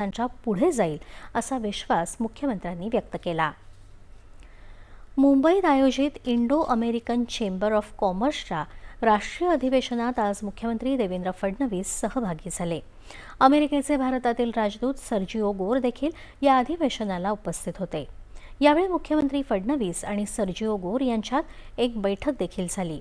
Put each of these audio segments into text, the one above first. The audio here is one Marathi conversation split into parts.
त्यांच्या पुढे जाईल असा विश्वास मुख्यमंत्र्यांनी व्यक्त केला। मुंबईत आयोजित इंडो अमेरिकन चेंबर ऑफ कॉमर्सच्या राष्ट्रीय अधिवेशनात आज मुख्यमंत्री देवेंद्र फडणवीस सहभागी झाले। अमेरिकेचे भारतातील राजदूत सर्जिओ गोर देखील या अधिवेशनाला उपस्थित होते। यावेळी मुख्यमंत्री फडणवीस आणि सर्जिओ गोर यांच्यात एक बैठक देखील झाली।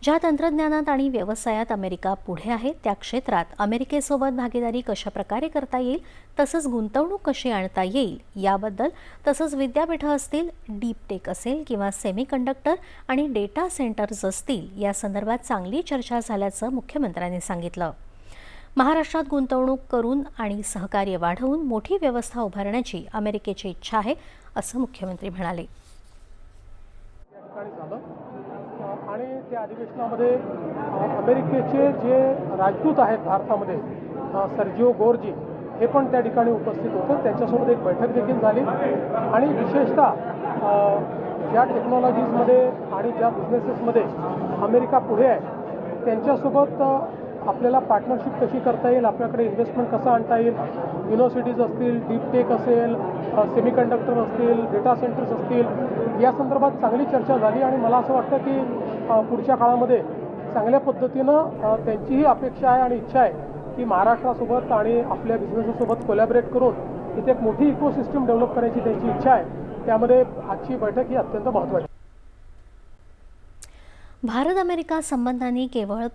ज्या तंत्रज्ञानात आणि व्यवसायात अमेरिका पुढे आहे त्या क्षेत्रात अमेरिकेसोबत भागीदारी कशा प्रकारे करता येईल, तसंच गुंतवणूक कशी आणता येईल याबद्दल, तसंच विद्यापीठं असतील, डीप टेक असेल किंवा सेमीकंडक्टर आणि डेटा सेंटर्स असतील या संदर्भात चांगली चर्चा झाल्याचं मुख्यमंत्र्यांनी सांगितलं। महाराष्ट्रात गुंतवणूक करून आणि सहकार्य वाढवून मोठी व्यवस्था उभारण्याची अमेरिकेची इच्छा आहे असं मुख्यमंत्री म्हणाले। आणि त्या अधिवेशनामध्ये अमेरिकेचे जे राजदूत आहेत भारतामध्ये सर्जिओ गोरजी हे पण त्या ठिकाणी उपस्थित होते। त्यांच्यासोबत एक बैठक देखील झाली आणि विशेषतः ज्या टेक्नॉलॉजीजमध्ये आणि ज्या बिझनेसेसमध्ये अमेरिका पुढे आहे त्यांच्यासोबत आपल्याला पार्टनरशिप कशी करता येईल, आपल्याकडे इन्व्हेस्टमेंट कसं आणता येईल, युनिव्हर्सिटीज असतील, डीप टेक असेल, सेमीकंडक्टर असतील, डेटा सेंटर्स असतील, या संदर्भात चांगली चर्चा झाली। आणि मला असं वाटतं की पुढच्या काळामध्ये चांगल्या पद्धतीनं त्यांचीही अपेक्षा आहे आणि इच्छा आहे की महाराष्ट्रासोबत आणि आपल्या बिझनेससोबत कोलॅबरेट करून इथे एक मोठी इकोसिस्टम डेव्हलप करायची त्यांची इच्छा आहे। त्यामध्ये आजची बैठक ही अत्यंत महत्त्वाची। भारत अमेरिका संबंधांनी केवळ